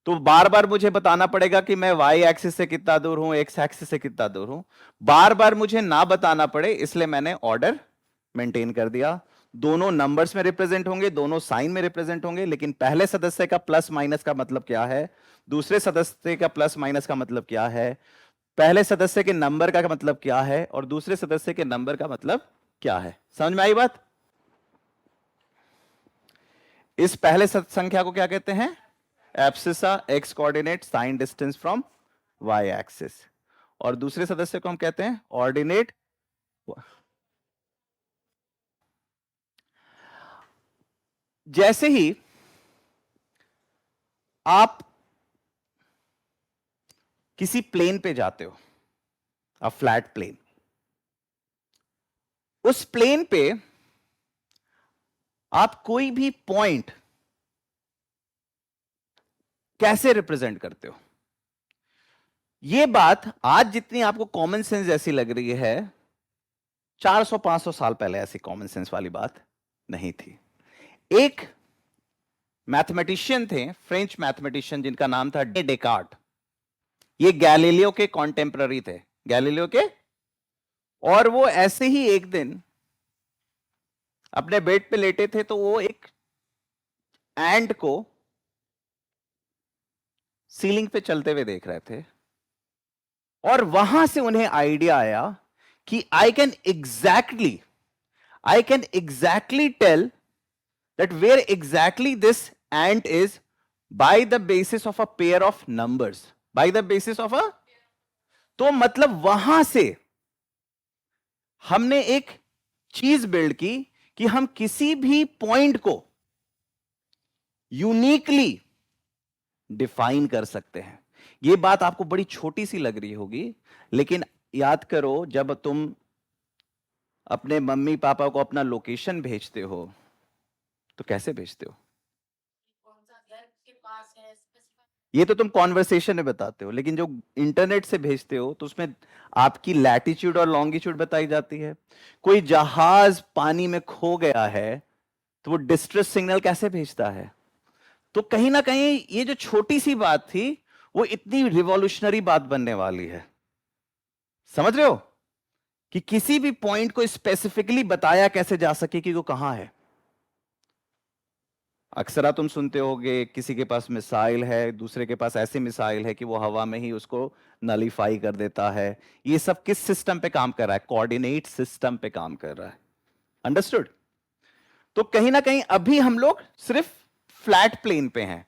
तो बार बार मुझे बताना पड़ेगा कि मैं वाई एक्सिस से कितना दूर हूं, एक्स एक्सिस से कितना दूर हूं, बार बार मुझे ना बताना पड़े, इसलिए मैंने ऑर्डर मेंटेन कर दिया। दोनों नंबर्स में रिप्रेजेंट होंगे, दोनों साइन में रिप्रेजेंट होंगे, लेकिन पहले सदस्य का प्लस माइनस का मतलब क्या है, दूसरे सदस्य का प्लस माइनस का मतलब क्या है, पहले सदस्य के नंबर का मतलब क्या है और दूसरे सदस्य के नंबर का मतलब क्या है। समझ में आई बात। इस पहले संख्या को क्या कहते हैं, abscissa, X coordinate, sign distance from Y axis, और दूसरे सदस्य को हम कहते हैं ऑर्डिनेट। जैसे ही आप किसी प्लेन पे जाते हो, अ फ्लैट प्लेन, उस प्लेन पे आप कोई भी पॉइंट कैसे रिप्रेजेंट करते हो, यह बात आज जितनी आपको कॉमन सेंस जैसी लग रही है, 400-500 साल पहले ऐसी कॉमन सेंस वाली बात नहीं थी। एक मैथमेटिशियन थे, फ्रेंच मैथमेटिशियन, जिनका नाम था डेकार्ट। ये गैलीलियो के कॉन्टेम्पररी थे, गैलीलियो के। और वो ऐसे ही एक दिन अपने बेड पे लेटे थे, तो वो एक एंट को सीलिंग पे चलते हुए देख रहे थे, और वहां से उन्हें आइडिया आया कि I can exactly tell that where exactly this ant is by the basis of a pair of numbers, by the basis of a, तो मतलब वहां से हमने एक चीज बिल्ड की कि हम किसी भी पॉइंट को यूनिकली डिफाइन कर सकते हैं। यह बात आपको बड़ी छोटी सी लग रही होगी, लेकिन याद करो, जब तुम अपने मम्मी पापा को अपना लोकेशन भेजते हो तो कैसे भेजते हो, ये तो तुम कॉन्वर्सेशन में बताते हो, लेकिन जो इंटरनेट से भेजते हो तो उसमें आपकी लैटिट्यूड और लॉन्गिट्यूड बताई जाती है। कोई जहाज पानी में खो गया है तो वो डिस्ट्रेस सिग्नल कैसे भेजता है। तो कहीं ना कहीं ये जो छोटी सी बात थी वो इतनी रिवॉल्यूशनरी बात बनने वाली है। समझ रहे हो कि किसी भी पॉइंट को स्पेसिफिकली बताया कैसे जा सके कि वो कहां है। अक्सर तुम सुनते होगे किसी के पास मिसाइल है, दूसरे के पास ऐसी मिसाइल है कि वो हवा में ही उसको नलीफाई कर देता है। ये सब किस सिस्टम पे काम कर रहा है, कोऑर्डिनेट सिस्टम पे काम कर रहा है। अंडरस्टूड। तो कहीं ना कहीं अभी हम लोग सिर्फ फ्लैट प्लेन पे हैं।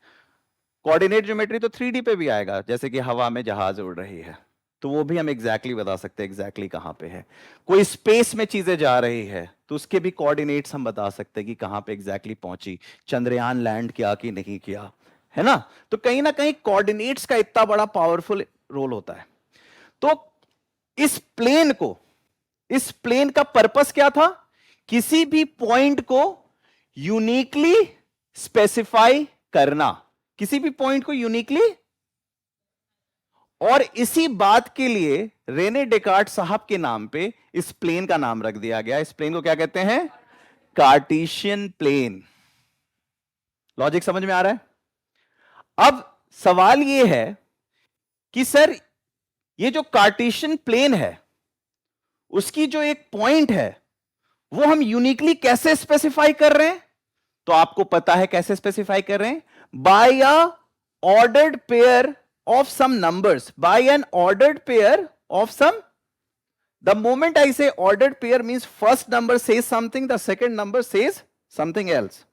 कोऑर्डिनेट ज्योमेट्री तो 3D पे भी आएगा, जैसे कि हवा में जहाज उड़ रही है तो वो भी हम एग्जैक्टली बता सकते हैं एग्जैक्टली कहां पे है। कोई स्पेस में चीजें जा रही है तो उसके भी कोऑर्डिनेट्स हम बता सकते हैं कि कहां पे एग्जैक्टली पहुंची, चंद्रयान लैंड किया कि नहीं किया, है ना। तो कहीं ना कहीं कोऑर्डिनेट्स का इतना बड़ा पावरफुल रोल होता है। तो इस प्लेन का पर्पस क्या था, किसी भी पॉइंट को यूनिकली स्पेसिफाई करना, किसी भी पॉइंट को यूनिकली। और इसी बात के लिए रेने डेकार्ट साहब के नाम पे इस प्लेन का नाम रख दिया गया। इस प्लेन को क्या कहते हैं, कार्टेशियन प्लेन। लॉजिक समझ में आ रहा है। अब सवाल यह है कि सर ये जो कार्टेशियन प्लेन है उसकी जो एक पॉइंट है वो हम यूनिकली कैसे स्पेसिफाई कर रहे हैं। तो आपको पता है कैसे स्पेसिफाई कर रहे हैं, by a ordered pair of some numbers, by an ordered pair of some The moment I say ordered pair means first number says something, the second number says something else.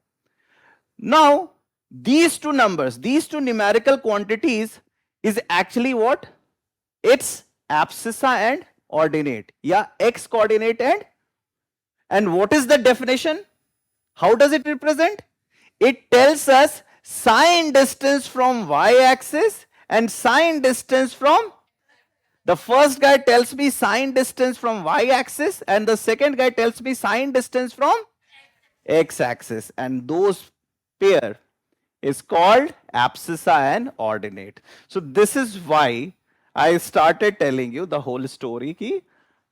Now, these two numbers, these two numerical quantities is actually what? It's abscissa and ordinate. Yeah, x coordinate and what is the definition? How does it represent? It tells us sine distance from y-axis and sine distance from, the first guy tells me sine distance from y-axis and the second guy tells me sine distance from x-axis, and those pair is called abscissa and ordinate. So this is why I started telling you the whole story कि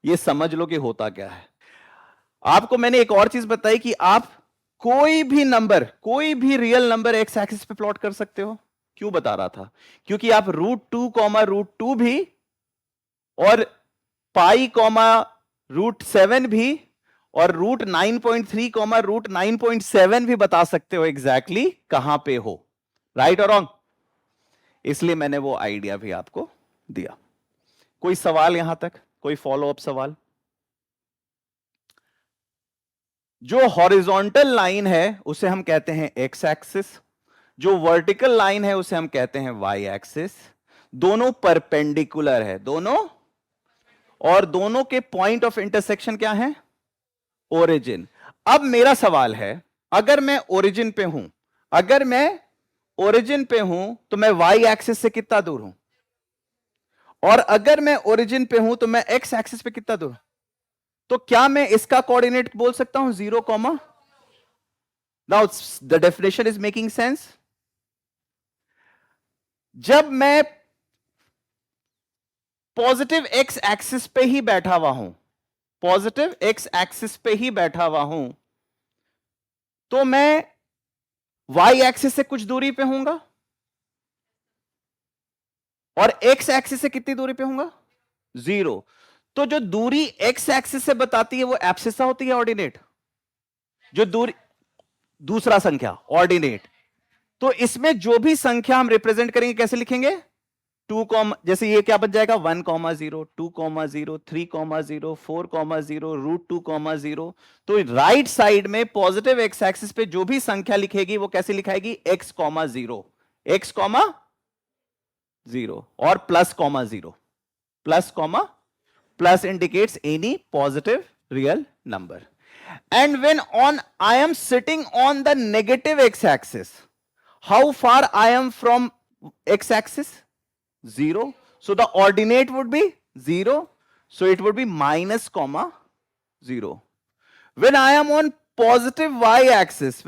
ये समझ लो कि होता क्या है. आपको मैंने एक और चीज बताई कि आप कोई भी नंबर, कोई भी रियल नंबर एक्स एक्सिस पे प्लॉट कर सकते हो. क्यों बता रहा था? क्योंकि आप √2, भी और पाई, √7 भी और √9.3, √9.7 भी बता सकते हो एग्जैक्टली कहां पे हो. राइट और रॉन्ग? इसलिए मैंने वो आइडिया भी आपको दिया. कोई सवाल यहां तक? कोई फॉलो अप सवाल? जो हॉरिजॉन्टल लाइन है उसे हम कहते हैं एक्स एक्सिस, जो वर्टिकल लाइन है उसे हम कहते हैं वाई एक्सिस. दोनों परपेंडिकुलर है, दोनों, और दोनों के पॉइंट ऑफ इंटरसेक्शन क्या है? ओरिजिन. अब मेरा सवाल है, अगर मैं ओरिजिन पे हूं, अगर मैं ओरिजिन पे हूं तो मैं वाई एक्सिस से कितना दूर हूं? और अगर मैं ओरिजिन पे हूं तो मैं एक्स एक्सिस पे कितना दूर? तो क्या मैं इसका कोऑर्डिनेट बोल सकता हूं 0, now the definition is making sense. जब मैं पॉजिटिव एक्स एक्सिस पे ही बैठा हुआ हूं, पॉजिटिव एक्स एक्सिस पे ही बैठा हुआ हूं, तो मैं वाई एक्सिस से कुछ दूरी पे होऊंगा और एक्स एक्सिस से कितनी दूरी पे होऊंगा? 0. तो जो दूरी एक्स एक्सिस से बताती है वो एब्सिसा होती है ऑर्डिनेट? जो दूरी, दूसरा संख्या ऑर्डिनेट. तो इसमें जो भी संख्या हम रिप्रेजेंट करेंगे कैसे लिखेंगे? 2, जैसे ये क्या बन जाएगा? 1,0, 2,0, 3,0, 4,0, √2,0. तो राइट साइड में पॉजिटिव एक्स एक्सिस पे जो भी संख्या लिखेगी वो कैसे लिखाएगी? x,0, x,0 और +,0. Plus indicates any positive real number. And when I am sitting on the negative x-axis, how far I am from x-axis? 0. So the ordinate would be 0. So it would be -,0. When I am on positive y-axis,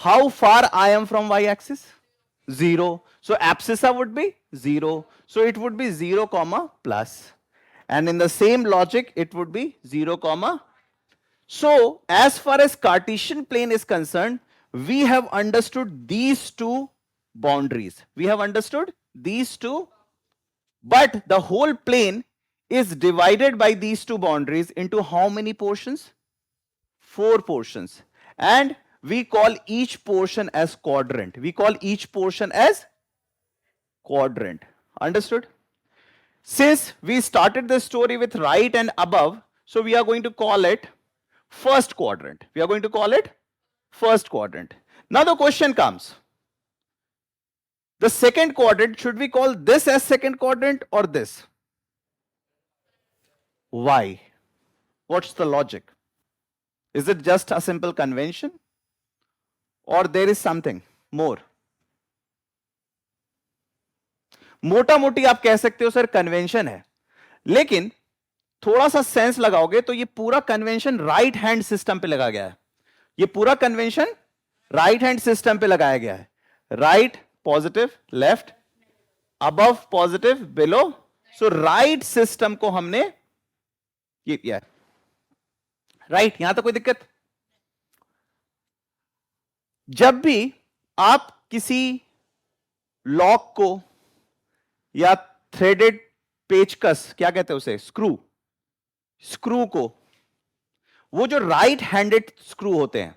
how far I am from y-axis? 0. So abscissa would be 0. So it would be 0, plus. And in the same logic, it would be 0, So as far as Cartesian plane is concerned, we have understood these two boundaries. We have understood these two, but the whole plane is divided by these two boundaries into how many portions? 4 portions. And we call each portion as quadrant. We call each portion as quadrant. Understood? Since we started the story with right and above, so we are going to call it first quadrant. We are going to call it first quadrant. Now the question comes. The second quadrant, should we call this as second quadrant or this? Why? What's the logic? Is it just a simple convention? Or there is something more? मोटा मोटी आप कह सकते हो सर कन्वेंशन है, लेकिन थोड़ा सा सेंस लगाओगे तो ये पूरा कन्वेंशन राइट हैंड सिस्टम पे लगा गया है. ये पूरा कन्वेंशन राइट हैंड सिस्टम पे लगाया गया है. Right positive, left above positive, below. So right system को हमने ये किया है. राइट, यहां तक कोई दिक्कत? जब भी आप किसी लॉक को या थ्रेडेड पेचकस, क्या कहते हैं उसे, स्क्रू को, वो जो राइट हैंडेड स्क्रू होते हैं,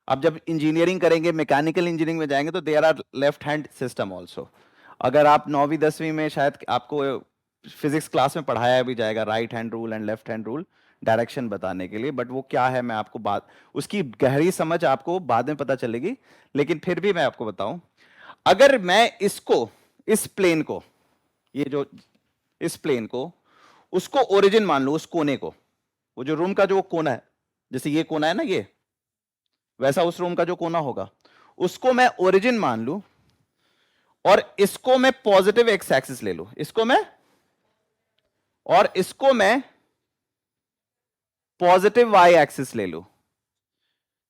अब जब इंजीनियरिंग करेंगे, मैकेनिकल इंजीनियरिंग में जाएंगे तो there are left hand system also. अगर आप 9वीं 10वीं में शायद आपको फिजिक्स क्लास में पढ़ाया भी जाएगा right hand rule and left hand rule direction बताने के लिए, बट वो क्या है मैं आपको बात, उसकी गहरी समझ आपको बाद में पता चलेगी, लेकिन फिर भी मैं आपको बताऊं, अगर मैं इसको, इस प्लेन को, ये जो इस प्लेन को, उसको ओरिजिन मान लूं, उस कोने को, वो जो रूम का जो कोना है, जैसे ये कोना है ना, ये वैसा उस रूम का जो कोना होगा, उसको मैं ओरिजिन मान लूं, और इसको मैं पॉजिटिव एक्स एक्सिस ले लूं, इसको मैं, और इसको मैं पॉजिटिव वाई एक्सिस ले लूं,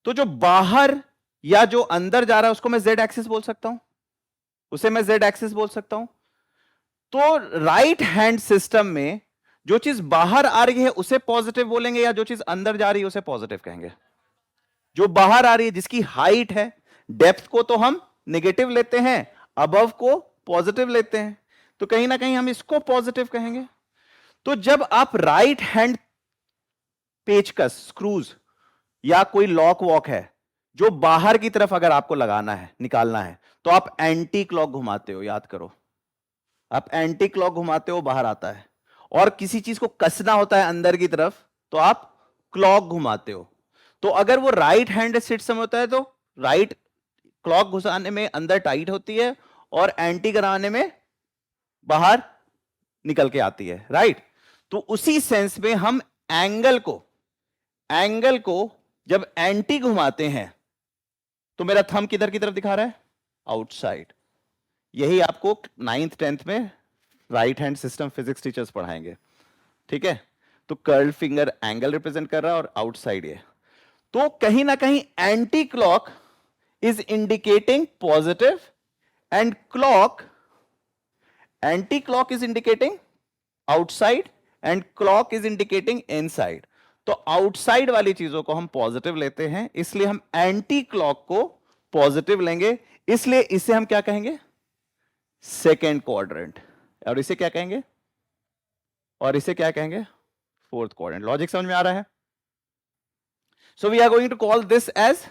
तो जो बाहर या जो अंदर जा रहा है उसको मैं जेड एक्सिस बोल सकता हूं, उसे मैं जेड एक्सिस बोल सकता हूं। तो राइट हैंड सिस्टम में जो चीज बाहर आ रही है उसे पॉजिटिव बोलेंगे, या जो चीज अंदर जा रही है उसे पॉजिटिव कहेंगे? जो बाहर आ रही है, जिसकी हाइट है, डेप्थ को तो हम नेगेटिव लेते हैं, अबव को पॉजिटिव लेते हैं, तो कहीं ना कहीं हम इसको पॉजिटिव कहेंगे। तो जब आप राइट हैंड पेचकस, स्क्रूज या कोई लॉक वॉक है जो बाहर की तरफ अगर आपको लगाना है, निकालना है, तो आप एंटी क्लॉक घुमाते हो, याद करो, आप एंटी क्लॉक घुमाते हो, बाहर आता है। और किसी चीज को कसना होता है अंदर की तरफ, तो आप क्लॉक घुमाते हो। तो अगर वो राइट हैंड सिस्टम होता है तो राइट क्लॉक घुसाने में अंदर टाइट होती है, और एंटी कराने में बाहर निकल के आती है, राइट। तो उसी सेंस में हम एंगल को जब एंटी घुमाते हैं, तो मेरा थंब किधर की तरफ दिखा रहा है? आउटसाइड। यही आपको 9th 10th में right hand system physics teachers पढ़ाएंगे, ठीक है। तो कर्ल फिंगर एंगल रिप्रेजेंट कर रहा है और आउटसाइड ये, तो कहीं ना कहीं anti clock is indicating positive, and anti clock is indicating outside, and clock is indicating inside. तो आउटसाइड वाली चीजों को हम पॉजिटिव लेते हैं, इसलिए हम एंटी क्लॉक को पॉजिटिव लेंगे, इसलिए इसे हम क्या कहेंगे? Second quadrant. और इसे क्या कहेंगे? और इसे क्या कहेंगे? Fourth quadrant. लॉजिक समझ में आ रहा है? So we are going to call this as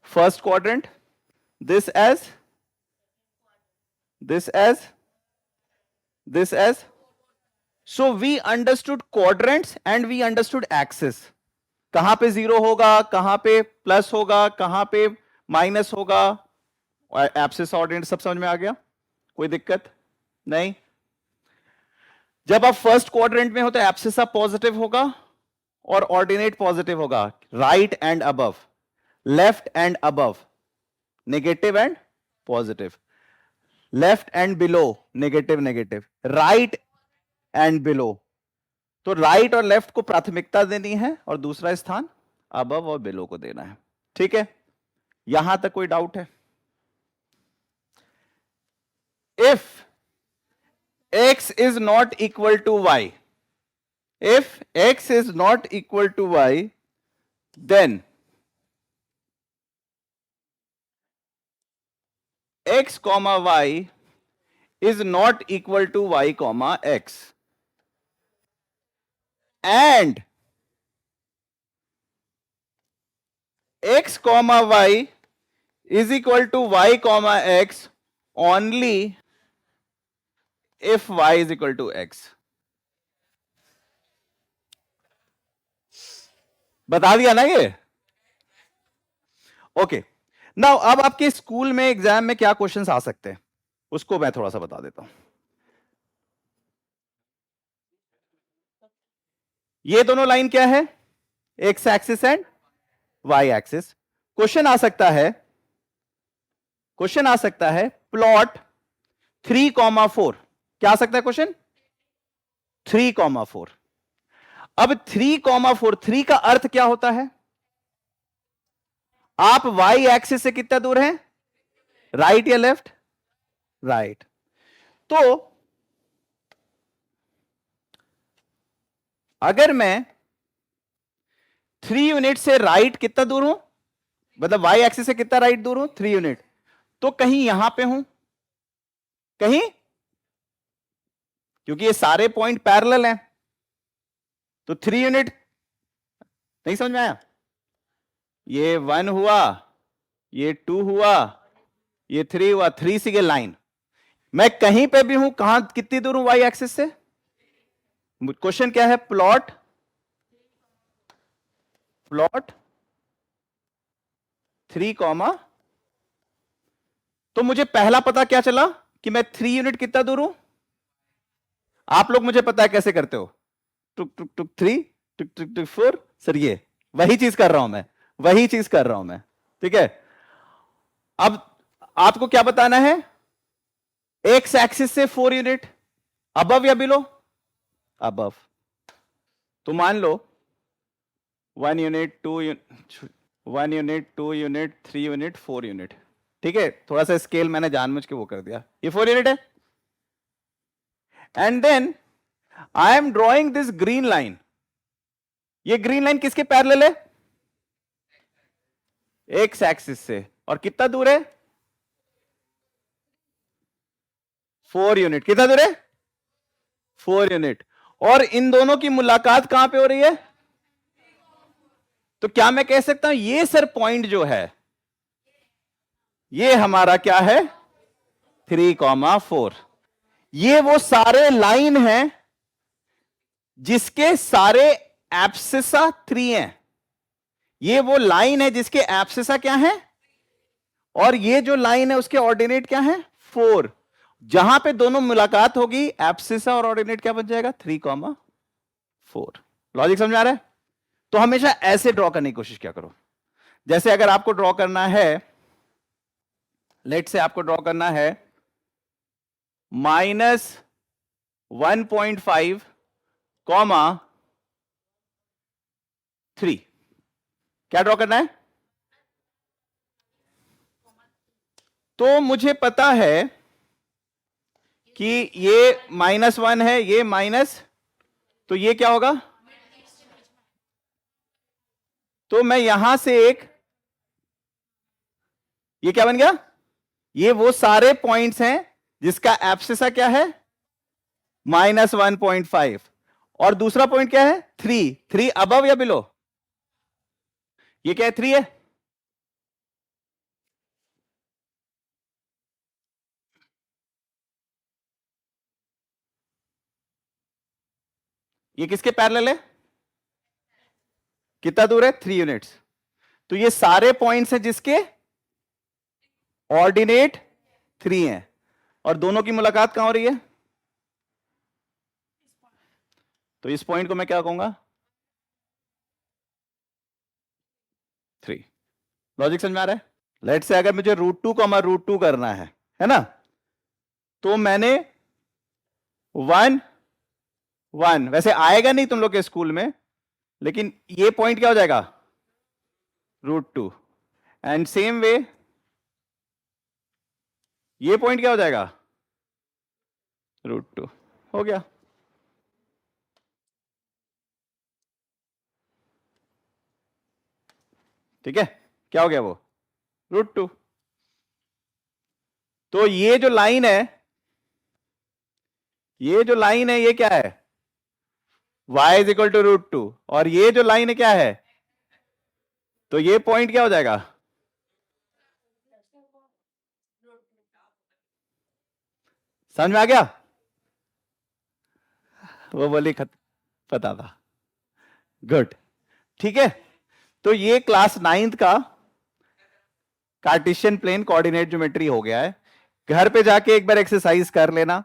first quadrant, this as. So we understood quadrants and we understood axis. कहां पे जीरो होगा, कहां पे प्लस होगा, कहां पे माइनस होगा, एब्सिस ऑर्डिनेट सब समझ में आ गया? कोई दिक्कत नहीं? जब आप फर्स्ट क्वाड्रेंट में हो तो एब्सिस आप पॉजिटिव होगा और ऑर्डिनेट पॉजिटिव होगा, right and above, left and above negative and positive, left and below negative negative, right and below. तो राइट और लेफ्ट को प्राथमिकता देनी है और दूसरा स्थान अबव और बिलो को देना है, ठीक है। यहां तक कोई डाउट है? If x is not equal to y, if x is not equal to y, then x comma y is not equal to y comma x, and x comma y is equal to y comma x only if y is equal to x. बता दिया ना ये? ओके, नाउ अब आपके स्कूल में एग्जाम में क्या क्वेश्चंस आ सकते हैं उसको मैं थोड़ा सा बता देता हूं। ये दोनों लाइन क्या है? X axis and y axis. Question आ सकता है प्लॉट 3,4। क्या आ सकता है क्वेश्चन? 3,4। अब 3,4, 3 का अर्थ क्या होता है? आप वाई एक्सिस से कितना दूर हैं? राइट या लेफ्ट? राइट। तो अगर मैं 3 यूनिट से राइट कितना दूर हूं, मतलब वाई एक्सिस से कितना राइट दूर हूं? 3 यूनिट। तो कहीं यहां पे हूं, कहीं, क्योंकि ये सारे पॉइंट पैरेलल हैं, तो 3 यूनिट नहीं समझ में आया? ये 1 हुआ, ये 2 हुआ, ये 3 हुआ, 3 सी लाइन, मैं कहीं पे भी हूं, कहां कितनी दूर हूं वाई एक्सिस से? क्वेश्चन क्या है? प्लॉट प्लॉट 3, तो मुझे पहला पता क्या चला कि मैं 3 यूनिट कितना दूर हूं? आप लोग मुझे पता है कैसे करते हो, टुक टुक टुक 3, टुक टुक टुक 4, सर ये वही चीज कर रहा हूं मैं, वही चीज कर रहा हूं मैं, ठीक है। अब आपको क्या बताना है? एक्स एक्सिस से 4 यूनिट, अबव या बिलो? अबव। तो मान लो 1 unit, 2 unit, 1 unit, 2 unit, 3 unit, 4 unit, ठीक है। थोड़ा सा स्केल मैंने जानबूझ के वो कर दिया, ये 4 यूनिट है। And then I am drawing this green line. ये ग्रीन लाइन किसके पैरेलल है? एक्स एक्सिस से। और कितना दूर है? 4 यूनिट। कितना दूर है? 4 यूनिट। और इन दोनों की मुलाकात कहां पे हो रही है? तो क्या मैं कह सकता हूं ये सर पॉइंट जो है ये हमारा क्या है? 3,4। ये वो सारे लाइन हैं जिसके सारे एब्सिसा 3 हैं। ये वो लाइन है जिसके एब्सिसा क्या है, और ये जो लाइन है उसके ऑर्डिनेट क्या है? 4। जहां पे दोनों मुलाकात होगी एब्सिसा और ऑर्डिनेट क्या बन जाएगा? 3,4। लॉजिक समझ आ रहा है? तो हमेशा ऐसे ड्रॉ करने की कोशिश क्या करो। जैसे अगर आपको ड्रॉ करना है, लेट से आपको ड्रॉ करना है -1.5, 3, क्या ड्रॉ करना है? तो मुझे पता है कि ये -1 है, ये माइनस, तो ये क्या होगा? तो मैं यहां से एक, ये क्या बन गया? ये वो सारे पॉइंट्स हैं जिसका एब्सिसा क्या है? -1.5। और दूसरा पॉइंट क्या है? 3। 3 अबव या बिलो? ये क्या है? 3 है। ये किसके पैरेलल है? कितना दूर है? 3 यूनिट्स। तो ये सारे पॉइंट्स हैं जिसके ऑर्डिनेट 3 हैं, और दोनों की मुलाकात कहां हो रही है? तो इस पॉइंट को मैं क्या कहूंगा? 3। लॉजिक समझ में आ रहा है? लेट से अगर मुझे √2, करना है ना, तो मैंने 1, 1 वैसे आएगा नहीं तुम लोग के स्कूल में, लेकिन ये पॉइंट क्या हो जाएगा? √2। एंड सेम वे ये पॉइंट क्या हो जाएगा? √2। हो गया। ठीक है, क्या हो गया वो? √2। तो ये जो लाइन है, ये जो लाइन है ये क्या है? y is equal to √2। और ये जो लाइन है क्या है? तो ये पॉइंट क्या हो जाएगा? समझ में आ गया? वो बोली पता था। गुड। ठीक है, तो ये क्लास 9th का कार्टेशियन प्लेन कोऑर्डिनेट ज्योमेट्री हो गया है। घर पे जाके एक बार एक्सरसाइज कर लेना।